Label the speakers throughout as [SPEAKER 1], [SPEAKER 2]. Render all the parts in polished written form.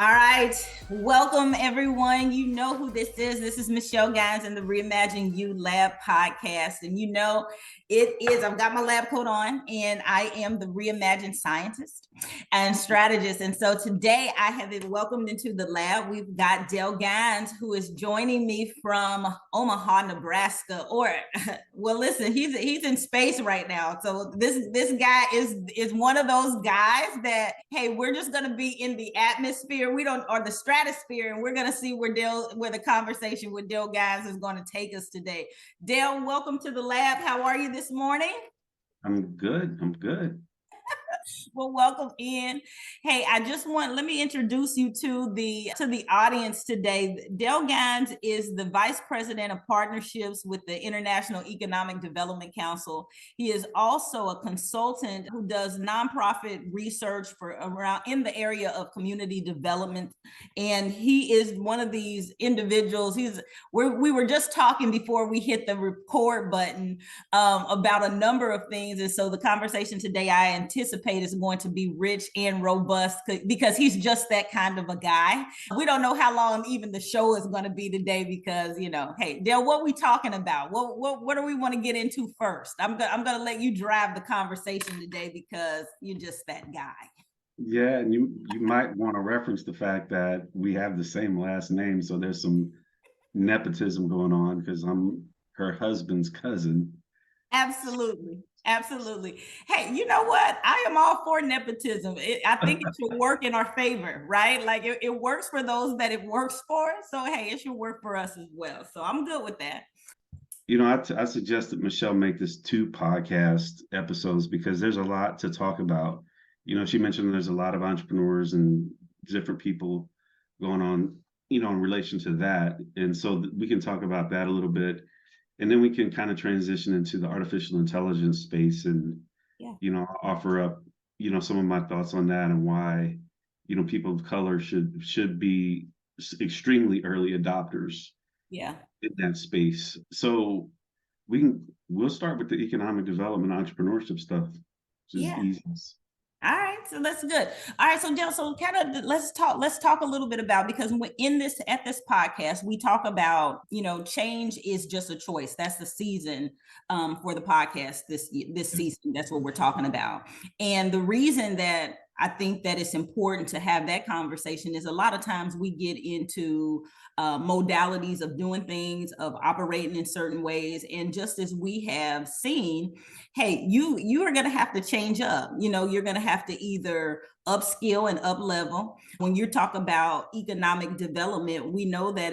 [SPEAKER 1] All right. Welcome, everyone. You know who this is. This is Michelle Gines in the Reimagine You Lab podcast. And you know, I've got my lab coat on, and I am the Reimagined scientist and strategist. And so today I have been welcomed into the lab. We've got Dale Gines, who is joining me from Omaha, Nebraska. Or, well, listen, he's in space right now. So this guy is one of those guys that, hey, we're just going to be in the atmosphere. We don't, or the stratosphere, and we're going to see where the conversation with Dale Gines is going to take us today. Dale, welcome to the lab. How are you this morning?
[SPEAKER 2] I'm good.
[SPEAKER 1] Well, welcome in. Hey, let me introduce you to the audience today. Dale Gines is the Vice President of Partnerships with the International Economic Development Council. He is also a consultant who does nonprofit research for around in the area of community development. And he is one of these individuals. We were just talking before we hit the record button about a number of things. And so the conversation today, I anticipate, is going to be rich and robust because he's just that kind of a guy. We don't know how long even the show is going to be today because, hey, Dale, what are we talking about? What do we want to get into first? I'm going to let you drive the conversation today because you're just that guy.
[SPEAKER 2] Yeah, and you might want to reference the fact that we have the same last name, so there's some nepotism going on because I'm her husband's cousin.
[SPEAKER 1] Absolutely. Absolutely. Hey, you know what? I am all for nepotism. I think it should work in our favor, right? Like it works for those that it works for. So, hey, it should work for us as well. So I'm good with that.
[SPEAKER 2] I suggest that Michelle make this 2 podcast episodes because there's a lot to talk about. She mentioned there's a lot of entrepreneurs and different people going on, in relation to that. And so we can talk about that a little bit. And then we can kind of transition into the artificial intelligence space and, offer up, some of my thoughts on that and why, people of color should be extremely early adopters
[SPEAKER 1] Yeah.
[SPEAKER 2] in that space. So we'll start with the economic development entrepreneurship stuff, which is easy.
[SPEAKER 1] All right, so that's good. All right, so Dale, so kind of let's talk a little bit about, because at this podcast we talk about, change is just a choice. That's the season for the podcast this season. That's what we're talking about. And the reason that I think that it's important to have that conversation is a lot of times we get into modalities of doing things, of operating in certain ways. And just as we have seen, hey, you are going to have to change up. You're going to have to either upskill and up level. When you talk about economic development, we know that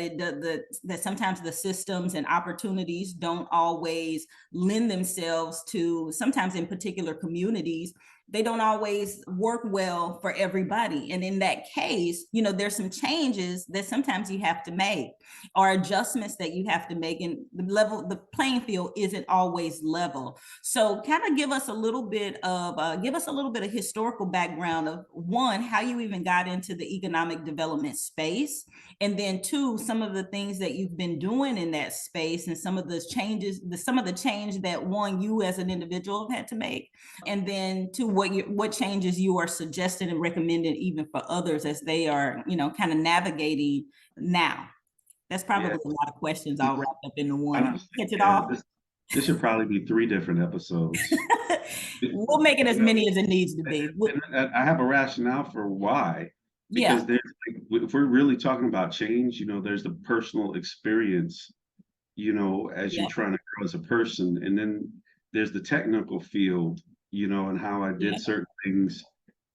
[SPEAKER 1] that sometimes the systems and opportunities don't always lend themselves to, sometimes in particular communities, they don't always work well for everybody. And in that case, there's some changes that sometimes you have to make, or adjustments that you have to make, and the playing field isn't always level. So kind of give us a little bit of historical background of, one, how you even got into the economic development space, and then two, some of the things that you've been doing in that space, and some of the change that, one, you as an individual have had to make, and then two, what changes you are suggesting and recommending even for others as they are, kind of navigating now. That's probably a lot of questions all wrapped up into one. Catch it all.
[SPEAKER 2] This should probably be 3 different episodes.
[SPEAKER 1] We'll make it as many as it needs to be.
[SPEAKER 2] And I have a rationale for why. Because if we're really talking about change, there's the personal experience, as you're trying to grow as a person. And then there's the technical field, and how I did certain things.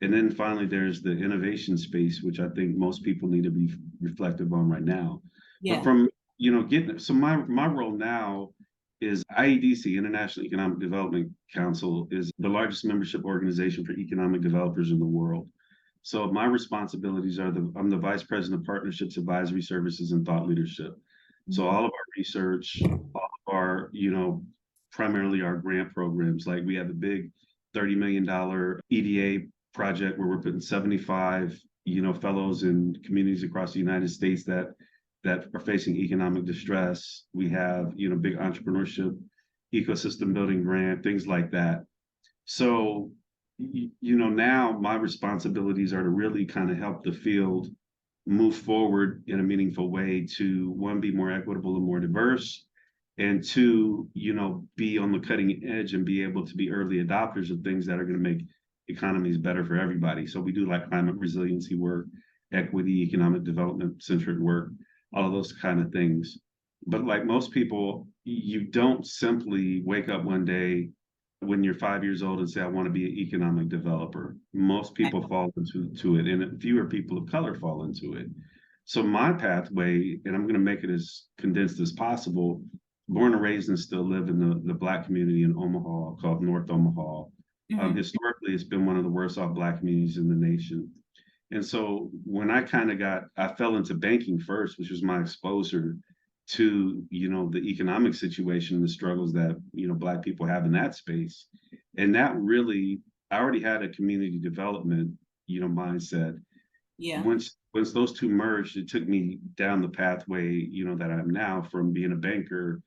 [SPEAKER 2] And then finally, there's the innovation space, which I think most people need to be reflective on right now. But from, my role now is IEDC, International Economic Development Council, is the largest membership organization for economic developers in the world. So my responsibilities are I'm the Vice President of Partnerships, Advisory Services, and Thought Leadership. So all of our research, all of our, primarily our grant programs, like we have a big $30 million EDA project where we're putting 75, fellows in communities across the United States that are facing economic distress. We have, big entrepreneurship, ecosystem building grant, things like that. So, now my responsibilities are to really kind of help the field move forward in a meaningful way to, one, be more equitable and more diverse, and two, be on the cutting edge and be able to be early adopters of things that are going to make economies better for everybody. So we do like climate resiliency work, equity, economic development centered work, all of those kind of things. But like most people, you don't simply wake up one day when you're 5 years old and say, I want to be an economic developer. Most people fall into it, and fewer people of color fall into it. So my pathway, and I'm going to make it as condensed as possible, born and raised and still live in the Black community in Omaha called North Omaha. Historically, it's been one of the worst off Black communities in the nation. And so when I fell into banking first, which was my exposure to, the economic situation, the struggles that, Black people have in that space. And that really, I already had a community development, mindset.
[SPEAKER 1] Yeah.
[SPEAKER 2] Once those two merged, it took me down the pathway, that I'm now, from being a banker,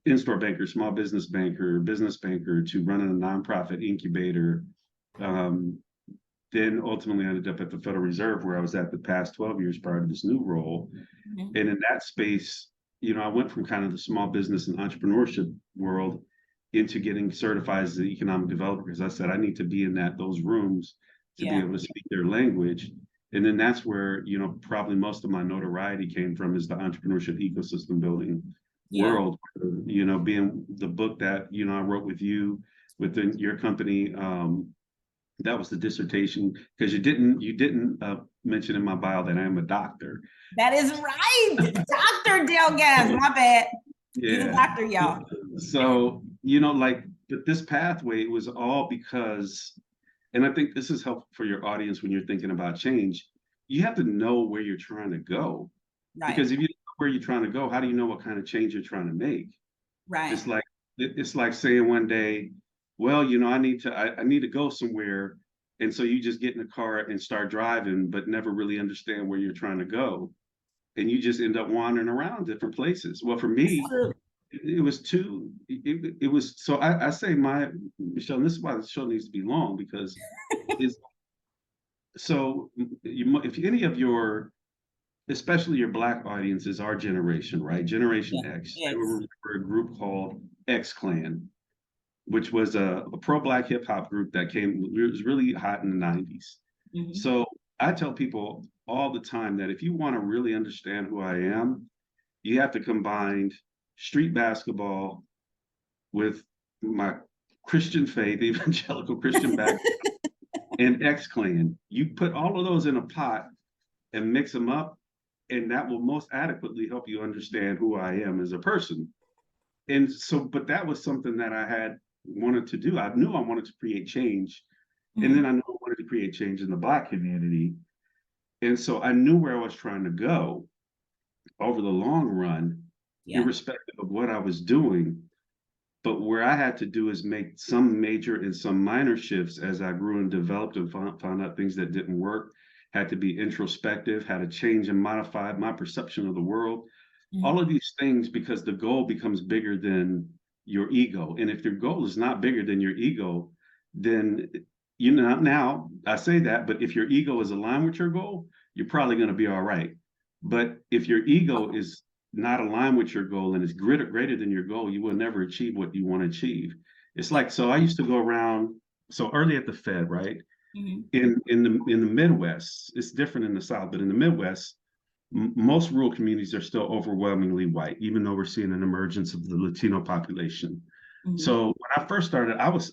[SPEAKER 2] in-store banker, small business banker to running a nonprofit incubator. Then ultimately I ended up at the Federal Reserve, where I was at the past 12 years prior to this new role. And in that space, I went from kind of the small business and entrepreneurship world into getting certified as an economic developer, because I said I need to be in those rooms to be able to speak their language. And then that's where, probably most of my notoriety came from, is the entrepreneurship ecosystem building world. Being the book that, I wrote with you within your company. That was the dissertation, because you didn't mention in my bio that I am a doctor.
[SPEAKER 1] That is right. Dr. Delgaz, my bad. Yeah. He's a doctor, y'all.
[SPEAKER 2] So, but this pathway was all because, and I think this is helpful for your audience when you're thinking about change, you have to know where you're trying to go. Right. Because if you don't know where you're trying to go, how do you know what kind of change you're trying to make?
[SPEAKER 1] Right.
[SPEAKER 2] It's like saying one day, well, I need to go somewhere. And so you just get in the car and start driving, but never really understand where you're trying to go. And you just end up wandering around different places. Well, for me, it was so I say, Michelle, and this is why the show needs to be long, because so if any of your, especially your Black audience, is our generation, right? Generation X. They were a group called X Clan, which was a pro-Black hip hop group that was really hot in the 90s. So I tell people all the time that if you want to really understand who I am, you have to combine street basketball with my Christian faith, evangelical Christian background, and X Clan. You put all of those in a pot and mix them up, and that will most adequately help you understand who I am as a person. And so, but that was something that I had wanted to do. I knew I wanted to create change. And then I knew I wanted to create change in the Black community. And so I knew where I was trying to go over the long run, irrespective of what I was doing. But where I had to do is make some major and some minor shifts as I grew and developed and found out things that didn't work, had to be introspective, had to change and modify my perception of the world. All of these things, because the goal becomes bigger than your ego. And if your goal is not bigger than your ego, then, now I say that, but if your ego is aligned with your goal, you're probably going to be all right. But if your ego is not aligned with your goal and is greater than your goal, you will never achieve what you want to achieve. It's like, so I used to go around, so early at the Fed, right? In the Midwest, it's different in the South, but in the Midwest, most rural communities are still overwhelmingly white, even though we're seeing an emergence of the Latino population. So when I first started, I was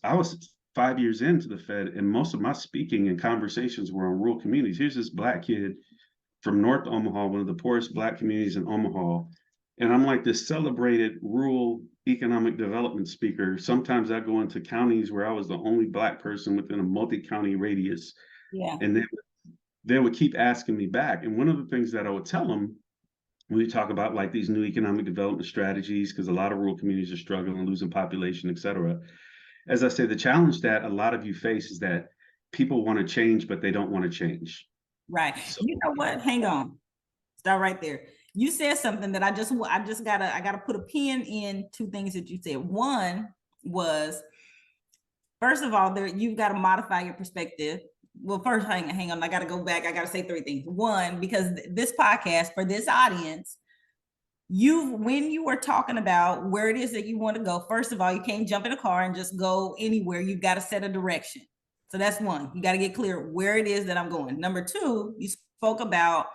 [SPEAKER 2] 5 years into the Fed, and most of my speaking and conversations were on rural communities. Here's this Black kid from North Omaha, one of the poorest Black communities in Omaha. And I'm like this celebrated rural economic development speaker. Sometimes I go into counties where I was the only Black person within a multi-county radius. And they would keep asking me back. And one of the things that I would tell them when we talk about like these new economic development strategies, because a lot of rural communities are struggling, losing population, et cetera. As I say, the challenge that a lot of you face is that people want to change, but they don't want to change.
[SPEAKER 1] Right. So, you know what? Hang on. Start right there. You said something that I gotta put a pin in two things that you said. One was, first of all, you've got to modify your perspective well, first, hang on. I got to go back. I got to say three things. One, because this podcast for this audience, when you were talking about where it is that you want to go, first of all, you can't jump in a car and just go anywhere. You've got to set a direction. So that's one. You got to get clear where it is that I'm going. Number two, you spoke about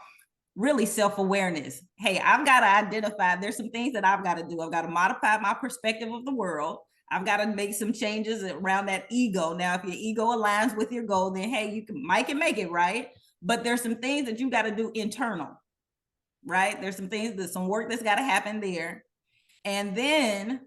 [SPEAKER 1] really self-awareness. Hey, I've got to identify, there's some things that I've got to do. I've got to modify my perspective of the world. I've got to make some changes around that ego. Now, if your ego aligns with your goal, then hey, you can make it, right? But there's some things that you got to do internal, right? There's some things, there's some work that's got to happen there. And then,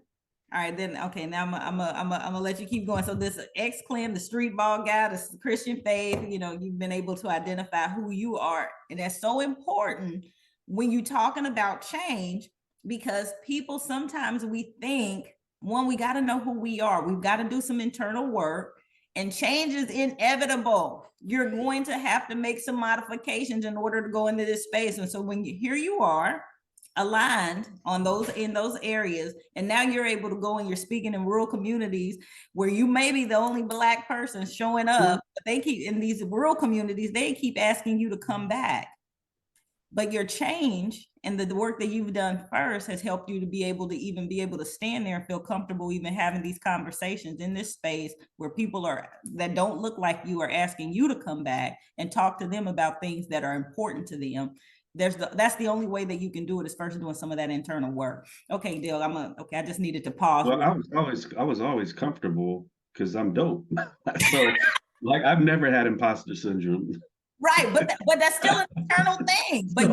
[SPEAKER 1] all right, then, okay, now I'm gonna let you keep going. So this ex-Clem, the street ball guy, the Christian faith, you've been able to identify who you are. And that's so important when you're talking about change, because people, sometimes we think, one, we got to know who we are. We've got to do some internal work, and change is inevitable. You're going to have to make some modifications in order to go into this space. And so here you are, aligned on in those areas, and now you're able to go and you're speaking in rural communities where you may be the only Black person showing up, but they keep, in these rural communities, they keep asking you to come back. But your change and the work that you've done first has helped you to be able to stand there and feel comfortable even having these conversations in this space where people that don't look like you are asking you to come back and talk to them about things that are important to them. That's the only way that you can do it, is first doing some of that internal work. Okay, Dale, I just needed to pause.
[SPEAKER 2] Well, I was always comfortable because I'm dope. So like I've never had imposter syndrome.
[SPEAKER 1] Right, but that's still an internal thing. But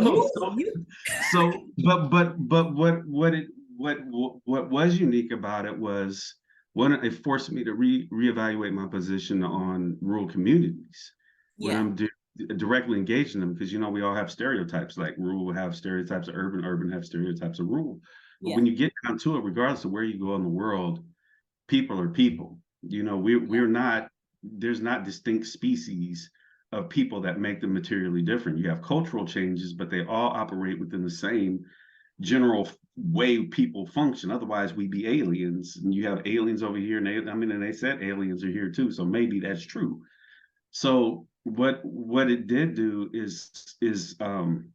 [SPEAKER 2] what was unique about it was when it forced me to reevaluate my position on rural communities. When I'm directly engaged in them, because we all have stereotypes, like rural have stereotypes of urban have stereotypes of rural. But when you get down to it, regardless of where you go in the world, people are people. We're not, there's not distinct species of people that make them materially different. You have cultural changes, but they all operate within the same general way people function. Otherwise, we'd be aliens. And you have aliens over here, and they said aliens are here too. So maybe that's true. So what it did do is it allowed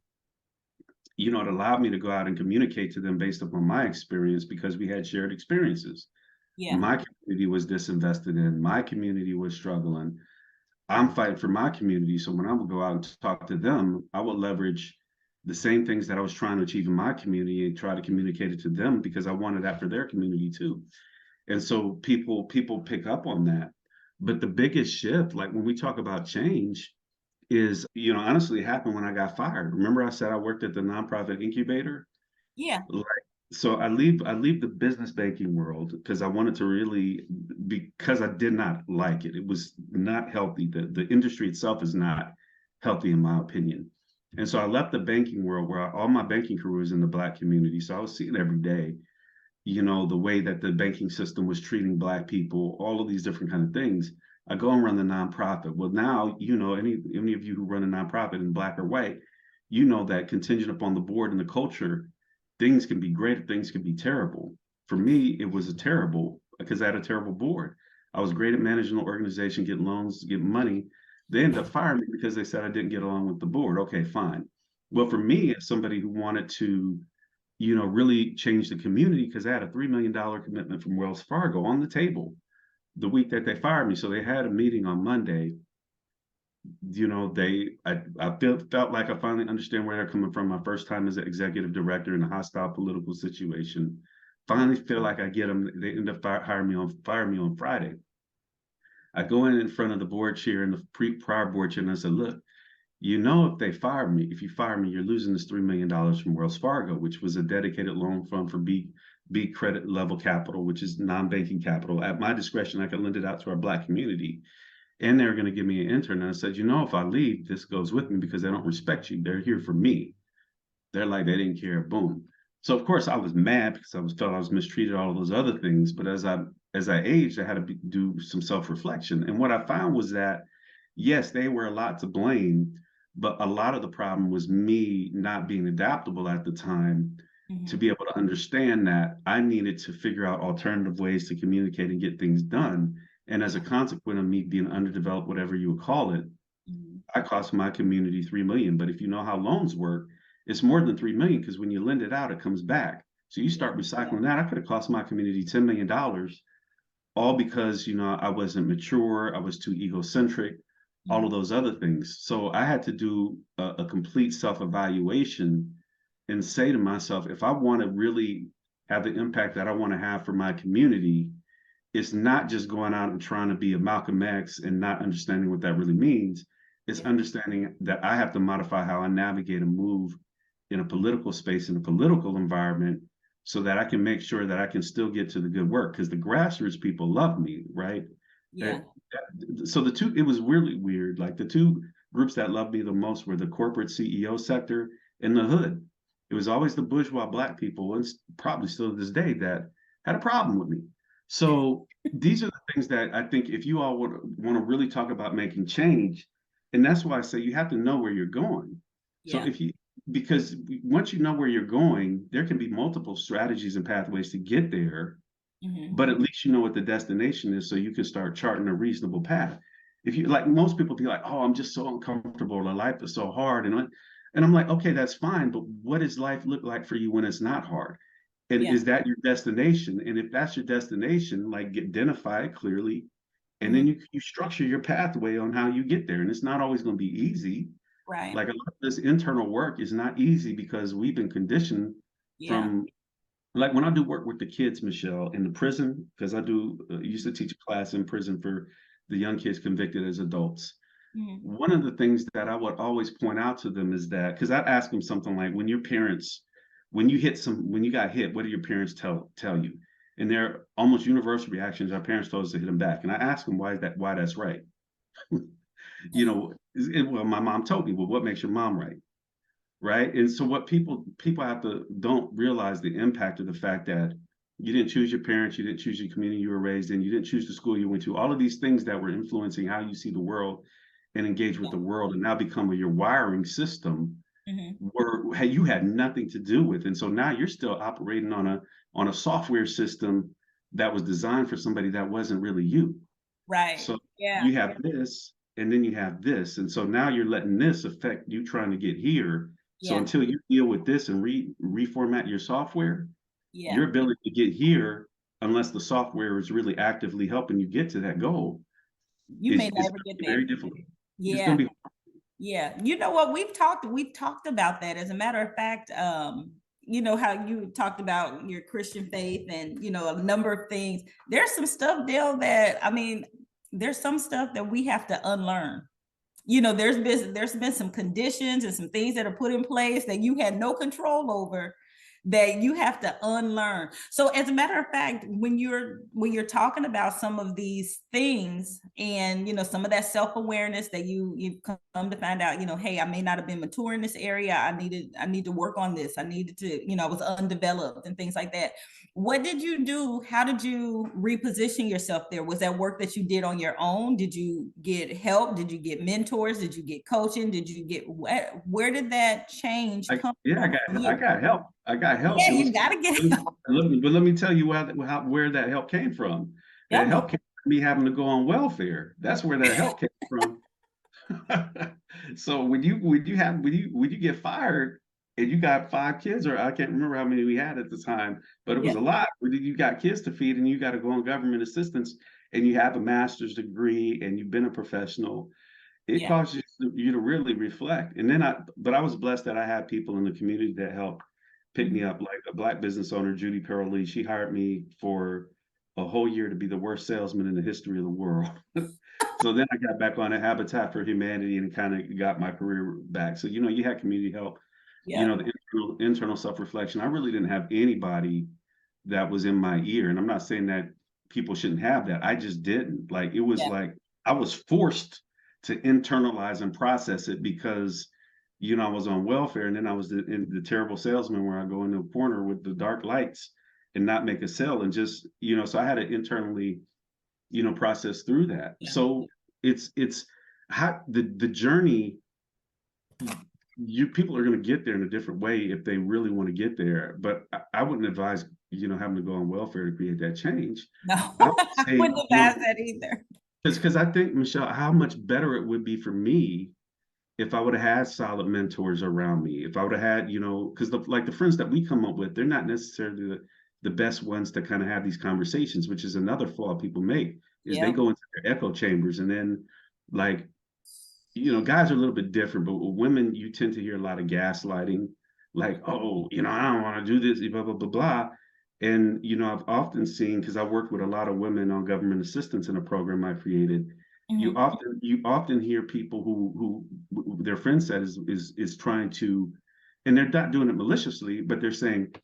[SPEAKER 2] me to go out and communicate to them based upon my experience, because we had shared experiences. My community was disinvested in. My community was struggling. I'm fighting for my community. So when I would go out and talk to them, I would leverage the same things that I was trying to achieve in my community and try to communicate it to them, because I wanted that for their community too. And so people pick up on that. But the biggest shift, like when we talk about change, is, honestly, it happened when I got fired. Remember I said I worked at the nonprofit incubator?
[SPEAKER 1] Yeah.
[SPEAKER 2] So I leave the business banking world because I wanted to because I did not like it. It was not healthy. The industry itself is not healthy, in my opinion. And so I left the banking world, where all my banking career was in the Black community. So I was seeing every day, the way that the banking system was treating Black people, all of these different kind of things. I go and run the nonprofit. Well, now, any of you who run a nonprofit in Black or white, that contingent upon the board and the culture, things can be great, things can be terrible. For me, it was terrible because I had a terrible board. I was great at managing the organization, getting loans, getting money. They ended up firing me because they said I didn't get along with the board. Okay, fine. Well, for me, as somebody who wanted to, really change the community, because I had a $3 million commitment from Wells Fargo on the table the week that they fired me. So they had a meeting on Monday. I felt like I finally understand where they're coming from. My first time as an executive director in a hostile political situation. Finally feel like I get them. They end up firing me on Friday. I go in front of the board chair and the prior board chair, and I said, look, if you fire me, you're losing this $3 million from Wells Fargo, which was a dedicated loan fund for B credit level capital, which is non-banking capital. At my discretion, I could lend it out to our Black community. And they're going to give me an intern. And I said, if I leave, this goes with me, because they don't respect you. They're here for me. They're like, they didn't care. Boom. So of course I was mad because I felt I was mistreated, all of those other things. But as I aged, I had to do some self-reflection. And what I found was that, yes, they were a lot to blame, but a lot of the problem was me not being adaptable at the time to be able to understand that I needed to figure out alternative ways to communicate and get things done. And as a consequence of me being underdeveloped, whatever you would call it, I cost my community $3 million. But if you know how loans work, it's more than $3 million, because when you lend it out, it comes back. So you start recycling that. I could have cost my community $10 million, all because, I wasn't mature, I was too egocentric, all of those other things. So I had to do a complete self-evaluation and say to myself, if I want to really have the impact that I want to have for my community, it's not just going out and trying to be a Malcolm X and not understanding what that really means. It's understanding that I have to modify how I navigate and move in a political space, in a political environment, so that I can make sure that I can still get to the good work, because the grassroots people love me, right?
[SPEAKER 1] Yeah.
[SPEAKER 2] So it was really weird. Like, the two groups that loved me the most were the corporate CEO sector and the hood. It was always the bourgeois Black people, and probably still to this day, that had a problem with me. So these are the things that I think, if you all want to really talk about making change, and that's why I say you have to know where you're going. So because once you know where you're going, there can be multiple strategies and pathways to get there, but at least you know what the destination is, so you can start charting a reasonable path. If you, like, most people be like, oh, I'm just so uncomfortable, the life is so hard, and I'm like, okay, that's fine, but what does life look like for you when it's not hard? And is that your destination? And if that's your destination, like, identify it clearly, and then you structure your pathway on how you get there. And it's not always going to be easy.
[SPEAKER 1] Right.
[SPEAKER 2] Like, a lot of this internal work is not easy, because we've been conditioned from, like, when I do work with the kids, Michelle, in the prison, because I used to teach a class in prison for the young kids convicted as adults. One of the things that I would always point out to them is that, because I ask them something like, when you got hit, what do your parents tell you? And their almost universal reactions, our parents told us to hit them back. And I ask them, why that's right? Well, my mom told me. Well, what makes your mom right? Right. And so what people don't realize the impact of the fact that you didn't choose your parents, you didn't choose your community you were raised in, you didn't choose the school you went to. All of these things that were influencing how you see the world and engage with the world, and now become your wiring system, hey, you had nothing to do with. And so now you're still operating on a software system that was designed for somebody that wasn't really you.
[SPEAKER 1] Right.
[SPEAKER 2] So you have this, and then you have this. And so now you're letting this affect you trying to get here. So until you deal with this and reformat your software, your ability to get here, unless the software is really actively helping you get to that goal,
[SPEAKER 1] you may never get there.
[SPEAKER 2] Very difficult.
[SPEAKER 1] Yeah.
[SPEAKER 2] It's going to be.
[SPEAKER 1] Yeah. You know what? We've talked about that. As a matter of fact, how you talked about your Christian faith and, a number of things. There's some stuff, Dale, there's some stuff that we have to unlearn. There's been some conditions and some things that are put in place that you had no control over, that you have to unlearn. So as a matter of fact, when you're talking about some of these things, and some of that self-awareness that you come to find out, hey, I may not have been mature in this area, I need to work on this, I needed to, I was undeveloped and things like that. What did you do? How did you reposition yourself there? Was that work that you did on your own? Did you get help? Did you get mentors? Did you get coaching? Did you get, where did that change come from?
[SPEAKER 2] I got help.
[SPEAKER 1] Yeah, you gotta get help.
[SPEAKER 2] Let me tell you where that help came from. That help came from me having to go on welfare. That's where that help came from. So when you get fired and you got 5 kids, or I can't remember how many we had at the time, but it was a lot. You got kids to feed, and you got to go on government assistance, and you have a master's degree, and you've been a professional. It causes you to really reflect. And then I was blessed that I had people in the community that helped pick me up, like a Black business owner, Judy Pearl-Lee. She hired me for a whole year to be the worst salesman in the history of the world. So then I got back on a Habitat for Humanity and kind of got my career back. So, you had community help, the internal self-reflection. I really didn't have anybody that was in my ear. And I'm not saying that people shouldn't have that. I just didn't. Like, it was like I was forced to internalize and process it, because, I was on welfare, and then I was the terrible salesman where I go into a corner with the dark lights and not make a sale, and just, so I had to internally, process through that. So it's how the journey people are going to get there in a different way if they really want to get there. But I wouldn't advise, having to go on welfare to create that change.
[SPEAKER 1] No,
[SPEAKER 2] I would
[SPEAKER 1] I
[SPEAKER 2] say,
[SPEAKER 1] wouldn't advise that either.
[SPEAKER 2] because I think, Michelle, how much better it would be for me if I would have had solid mentors around me, if I would have had, because the friends that we come up with, they're not necessarily the best ones to kind of have these conversations, which is another flaw people make, is they go into their echo chambers, and then, like, guys are a little bit different, but with women, you tend to hear a lot of gaslighting, like, oh, I don't want to do this, blah, blah, blah, blah. And, I've often seen, because I worked with a lot of women on government assistance in a program I created, you often hear people who their friend said is trying to, and they're not doing it maliciously, but they're saying,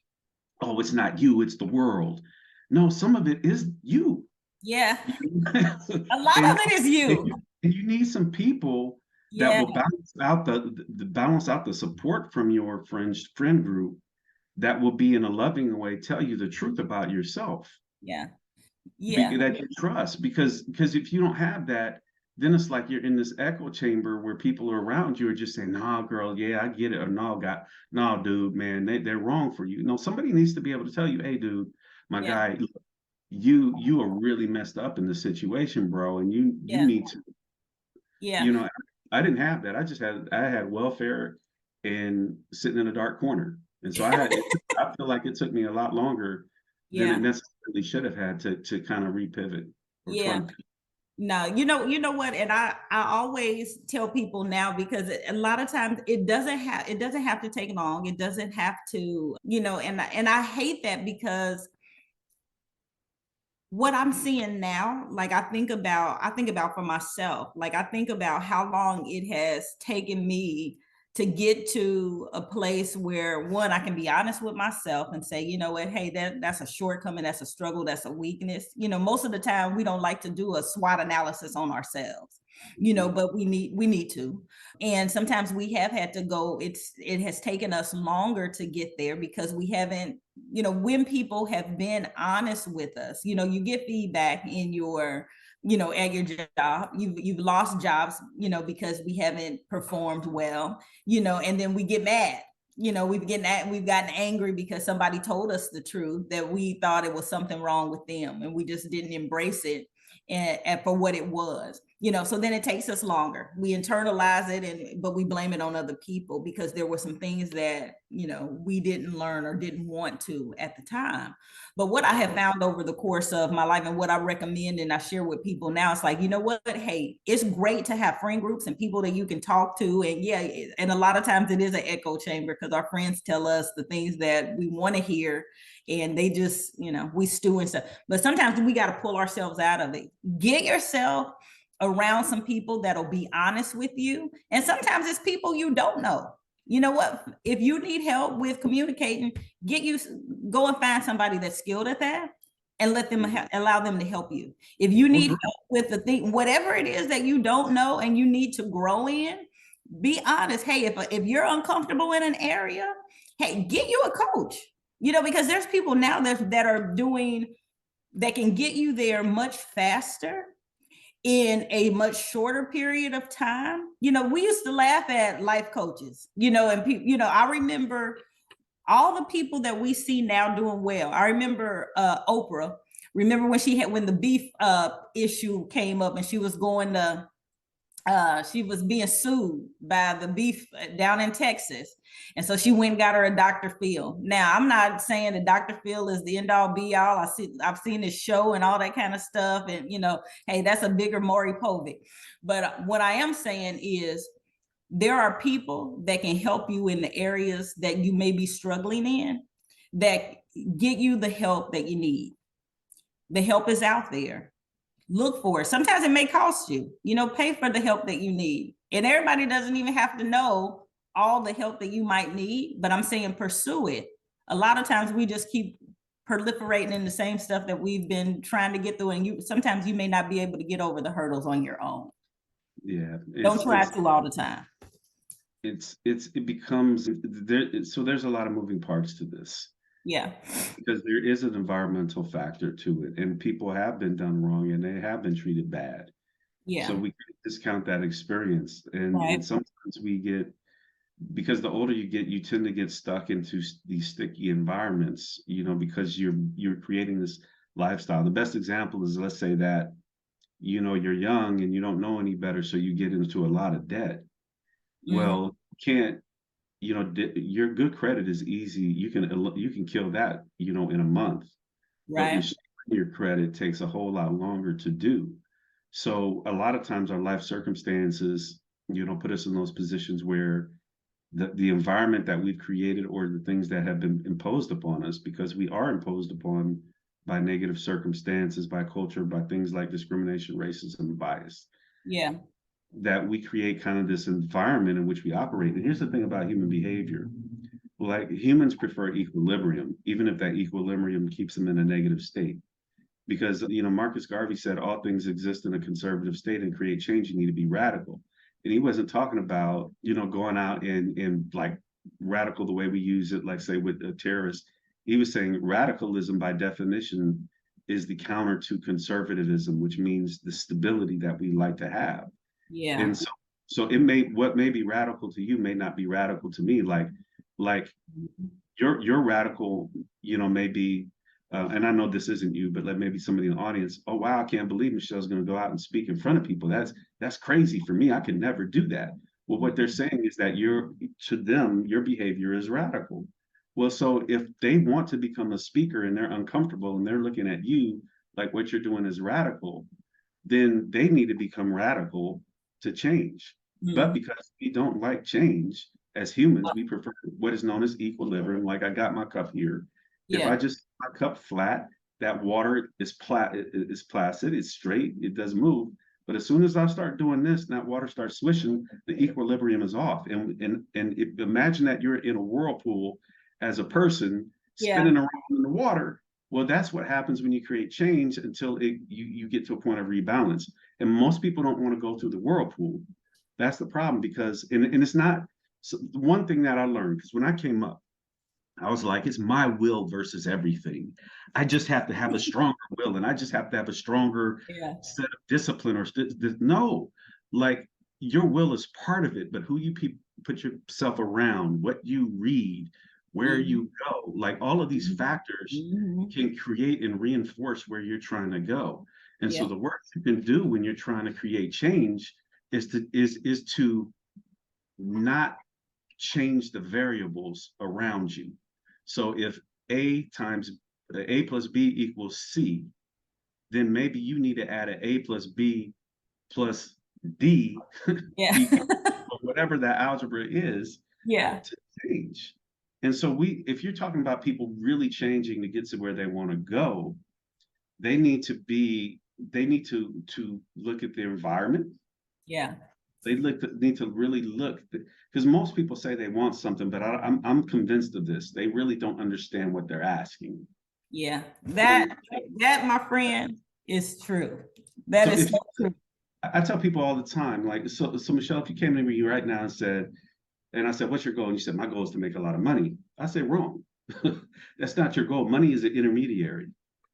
[SPEAKER 2] oh, it's not you, it's the world. No, some of it is you.
[SPEAKER 1] Yeah. A lot of it is you.
[SPEAKER 2] And you need some people that will balance out the support from your friend group, that will be in a loving way tell you the truth about yourself.
[SPEAKER 1] Yeah.
[SPEAKER 2] That you trust, because if you don't have that, then it's like you're in this echo chamber where people are around you are just saying, nah, girl, yeah, I get it, or no, dude, man, they're wrong for you. No, somebody needs to be able to tell you, hey, dude, my guy, you are really messed up in this situation, bro, and you need to. I didn't have that. I had welfare and sitting in a dark corner, and so I feel like it took me a lot longer than it necessarily should have had to kind of repivot.
[SPEAKER 1] No, you know what, and I always tell people now, because a lot of times it doesn't have to take long. It doesn't have to, and I hate that, because what I'm seeing now, like I think about for myself, like I think about how long it has taken me to get to a place where, one, I can be honest with myself and say, you know what, hey, that's a shortcoming, that's a struggle, that's a weakness. Most of the time we don't like to do a SWOT analysis on ourselves, but we need to. And sometimes we have had to go, it has taken us longer to get there, because we haven't, when people have been honest with us, you get feedback in your, at your job, you've lost jobs, because we haven't performed well, and then we get mad. We've gotten angry because somebody told us the truth, that we thought it was something wrong with them, and we just didn't embrace it and for what it was. So then it takes us longer. We internalize it, but we blame it on other people, because there were some things that, we didn't learn or didn't want to at the time. But what I have found over the course of my life, and what I recommend and I share with people now, it's like, you know what, hey, it's great to have friend groups and people that you can talk to. And and a lot of times it is an echo chamber, because our friends tell us the things that we want to hear, and they just, we stew and stuff. But sometimes we got to pull ourselves out of it. Get yourself around some people that'll be honest with you. And sometimes it's people you don't know. You know what? If you need help with communicating, go and find somebody that's skilled at that, and allow them to help you. If you need help with the thing, whatever it is that you don't know and you need to grow in, be honest. Hey, if you're uncomfortable in an area, hey, get you a coach. Because there's people now that can get you there much faster in a much shorter period of time. We used to laugh at life coaches, and people, I remember all the people that we see now doing well. I remember Oprah. Remember when the beef issue came up, and she was being sued by the beef down in Texas. And so she went and got her a Dr. Phil. Now, I'm not saying that Dr. Phil is the end all be all. I've seen his show and all that kind of stuff. And, hey, that's a bigger Maury Povich. But what I am saying is, there are people that can help you in the areas that you may be struggling in, that get you the help that you need. The help is out there. Look for it. Sometimes it may cost you, pay for the help that you need. And everybody doesn't even have to know all the help that you might need, but I'm saying pursue it. A lot of times we just keep proliferating in the same stuff that we've been trying to get through, and sometimes you may not be able to get over the hurdles on your own.
[SPEAKER 2] Yeah.
[SPEAKER 1] Don't try to all the time.
[SPEAKER 2] It becomes there. So there's a lot of moving parts to this.
[SPEAKER 1] Yeah.
[SPEAKER 2] Because there is an environmental factor to it, and people have been done wrong, and they have been treated bad.
[SPEAKER 1] Yeah.
[SPEAKER 2] So we can't discount that experience. And sometimes we get because the older you get, you tend to get stuck into these sticky environments, because you're creating this lifestyle. The best example is, let's say that, you're young and you don't know any better, so you get into a lot of debt. Well, you can't, your good credit is easy. You can kill that, in a month, but
[SPEAKER 1] Right.
[SPEAKER 2] your credit takes a whole lot longer to do. So a lot of times our life circumstances, put us in those positions where the environment that we've created, or the things that have been imposed upon us, because we are imposed upon by negative circumstances, by culture, by things like discrimination, racism, and bias,
[SPEAKER 1] Yeah.
[SPEAKER 2] that we create kind of this environment in which we operate. And here's the thing about human behavior. Like, humans prefer equilibrium, even if that equilibrium keeps them in a negative state. Because, Marcus Garvey said all things exist in a conservative state, and create change, you need to be radical. And he wasn't talking about, going out and like radical the way we use it, like say with a terrorist. He was saying radicalism by definition is the counter to conservatism, which means the stability that we like to have.
[SPEAKER 1] Yeah.
[SPEAKER 2] And so what may be radical to you may not be radical to me. Like your radical, may be, and I know this isn't you, but like maybe somebody in the audience, oh wow, I can't believe Michelle's going to go out and speak in front of people. That's crazy for me. I could never do that. Well, what they're saying is that to them, your behavior is radical. Well, so if they want to become a speaker and they're uncomfortable and they're looking at you like what you're doing is radical, then they need to become radical to change. But because we don't like change as humans, we prefer what is known as equilibrium. Like, I got my cup here. If I just keep my cup flat, that water is placid, it's straight, it doesn't move. But as soon as I start doing this, and that water starts swishing, the equilibrium is off. Imagine that you're in a whirlpool as a person spinning around in the water. Well, that's what happens when you create change, until you get to a point of rebalance. And most people don't want to go through the whirlpool. That's the problem, because and it's not. So one thing that I learned, because when I came up, I was like, it's my will versus everything. I just have to have a stronger will, and I just have to have a stronger set of discipline. No, like, your will is part of it, but who you put yourself around, what you read, where you go, like all of these factors can create and reinforce where you're trying to go. And so the work you can do when you're trying to create change is to not change the variables around you. So if A plus B equals C, then maybe you need to add an A plus B plus D equals whatever that algebra is to change. And so if you're talking about people really changing to get to where they want to go, they need to look at their environment. They need to really look, because most people say they want something, but I'm convinced of this. They really don't understand what they're asking.
[SPEAKER 1] That my friend is true. That is so true.
[SPEAKER 2] I tell people all the time, like, so Michelle, if you came to me right now and I said, what's your goal? And you said, my goal is to make a lot of money. I say, wrong. That's not your goal. Money is an intermediary.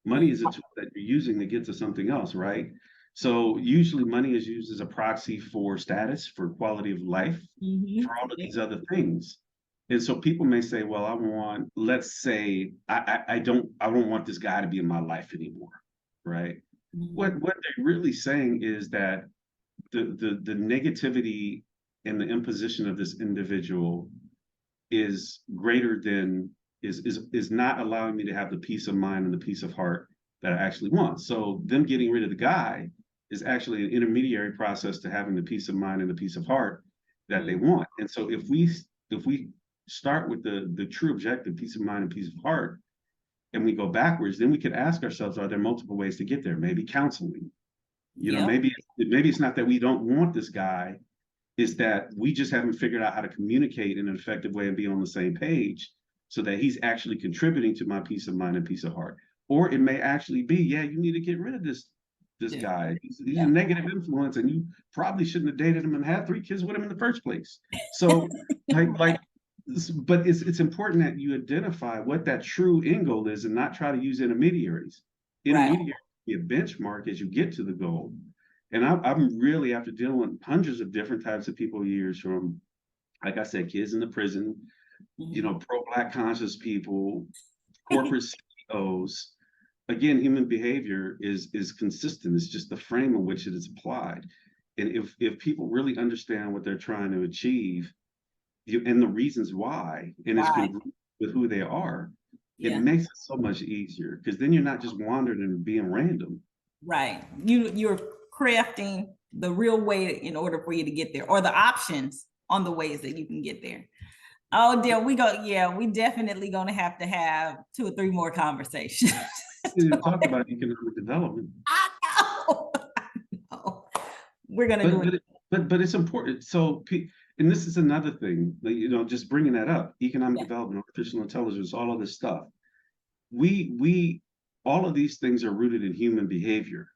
[SPEAKER 2] Money is a tool that you're using to get to something else, right? So usually money is used as a proxy for status, for quality of life, for all of these other things. And so people may say, well, let's say I don't want this guy to be in my life anymore, right? What they're really saying is that the negativity and the imposition of this individual is greater than is not allowing me to have the peace of mind and the peace of heart that I actually want. So them getting rid of the guy is actually an intermediary process to having the peace of mind and the peace of heart that they want. And so if we start with the true objective, peace of mind and peace of heart, and we go backwards, then we could ask ourselves, are there multiple ways to get there? Maybe counseling. Maybe it's not that we don't want this guy, is that we just haven't figured out how to communicate in an effective way and be on the same page so that he's actually contributing to my peace of mind and peace of heart. Or it may actually be, you need to get rid of this guy. He's a negative influence, and you probably shouldn't have dated him and had 3 kids with him in the first place. So but it's important that you identify what that true end goal is and not try to use intermediaries. Intermediaries be a benchmark as you get to the goal. And I'm really, after dealing with hundreds of different types of people years, from like I said, kids in the prison, pro-Black conscious people, corporate CEOs. Again, human behavior is consistent. It's just the frame in which it is applied. And if people really understand what they're trying to achieve, and the reasons why, and it's congruent with who they are, it makes it so much easier, because then you're not just wandering and being random.
[SPEAKER 1] Right. You're crafting the real way in order for you to get there, or the options on the ways that you can get there. Oh, dear, we definitely gonna have to have 2 or 3 more conversations.
[SPEAKER 2] Talk about economic development.
[SPEAKER 1] I know. We're gonna do it.
[SPEAKER 2] But it's important. So, and this is another thing, just bringing that up, economic development, artificial intelligence, all of this stuff. All of these things are rooted in human behavior.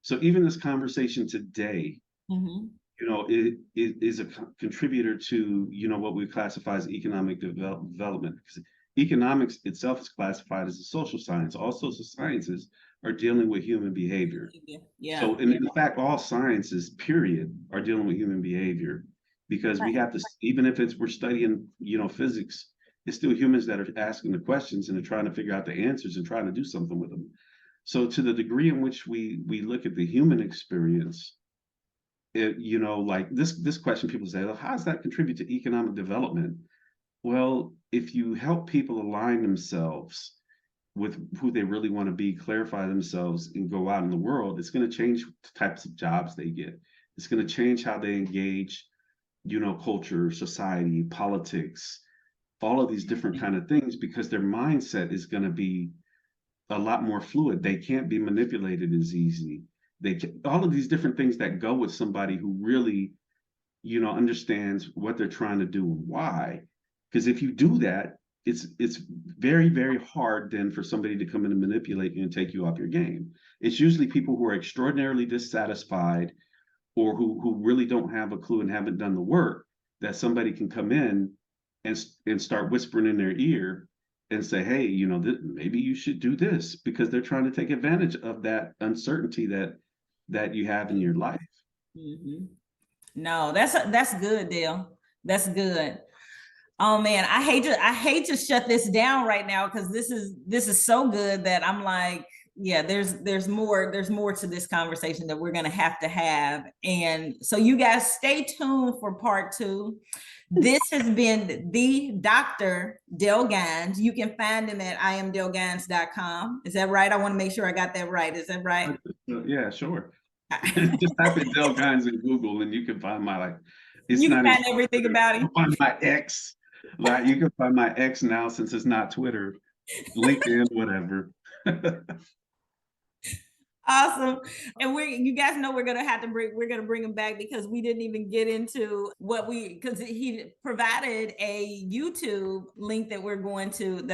[SPEAKER 2] So even this conversation today, it is a contributor to, what we classify as economic development. Because economics itself is classified as a social science. All social sciences are dealing with human behavior. So in fact, all sciences, period, are dealing with human behavior, because we have to, even if we're studying, physics, it's still humans that are asking the questions and are trying to figure out the answers and trying to do something with them. So to the degree in which we look at the human experience, like this question, people say, well, how does that contribute to economic development? Well, if you help people align themselves with who they really want to be, clarify themselves, and go out in the world, it's going to change the types of jobs they get. It's going to change how they engage, culture, society, politics, all of these different kind of things, because their mindset is going to be a lot more fluid. They can't be manipulated as easy. All of these different things that go with somebody who really, understands what they're trying to do and why. Because if you do that, it's very, very hard then for somebody to come in and manipulate you and take you off your game. It's usually people who are extraordinarily dissatisfied, or who really don't have a clue and haven't done the work, that somebody can come in and start whispering in their ear and say, hey, maybe you should do this, because they're trying to take advantage of that uncertainty that you have in your life.
[SPEAKER 1] No, that's good, Dale. That's good. Oh man, I hate to shut this down right now, because this is so good that I'm like, there's more to this conversation that we're gonna have to have. And so you guys stay tuned for part 2. This has been the Dr. Dale Gines. You can find him at iamdaleGines.com. Is that right? I want to make sure I got that right. Is that right?
[SPEAKER 2] Yeah, sure. Just type in Dale Gines in Google and you can find my
[SPEAKER 1] you can find everything about him.
[SPEAKER 2] Find my ex. You can find my ex now, since it's not Twitter, LinkedIn, whatever.
[SPEAKER 1] Awesome. And you guys know we're gonna bring him back, because we didn't even get into because he provided a YouTube link that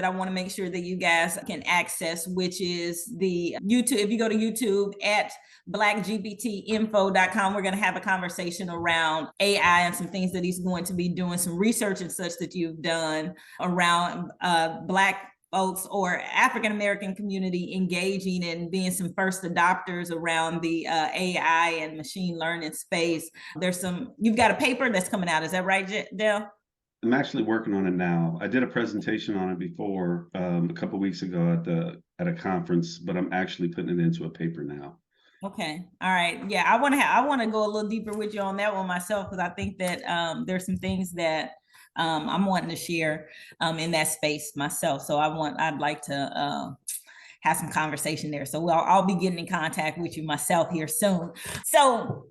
[SPEAKER 1] I want to make sure that you guys can access, which is the YouTube. If you go to YouTube at blackgbtinfo.com, we're going to have a conversation around AI and some things that he's going to be doing, some research and such that you've done around Black folks or African-American community engaging and being some first adopters around the AI and machine learning space. You've got a paper that's coming out. Is that right, Dale?
[SPEAKER 2] I'm actually working on it now. I did a presentation on it before, a couple of weeks ago at a conference, but I'm actually putting it into a paper now.
[SPEAKER 1] Okay. All right. Yeah. I want to go a little deeper with you on that one myself, because I think that there's some things that I'm wanting to share in that space myself. So I'd like to have some conversation there. So I'll be getting in contact with you myself here soon. So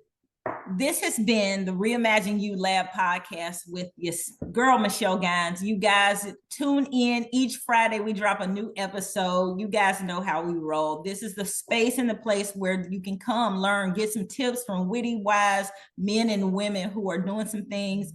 [SPEAKER 1] this has been the Reimagine You Lab podcast with your girl, Michelle Gines. You guys tune in each Friday. We drop a new episode. You guys know how we roll. This is the space and the place where you can come, learn, get some tips from witty, wise men and women who are doing some things.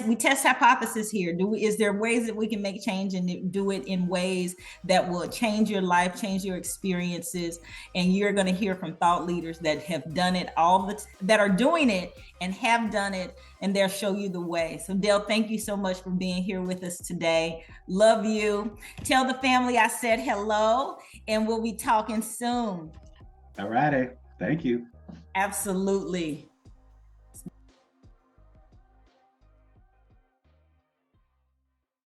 [SPEAKER 1] We test hypothesis here. Is there ways that we can make change and do it in ways that will change your life, change your experiences? And you're going to hear from thought leaders that have done it that are doing it and have done it, and they'll show you the way. So Dale, thank you so much for being here with us today. Love you. Tell the family I said hello, and we'll be talking soon.
[SPEAKER 2] All righty. Thank you.
[SPEAKER 1] Absolutely.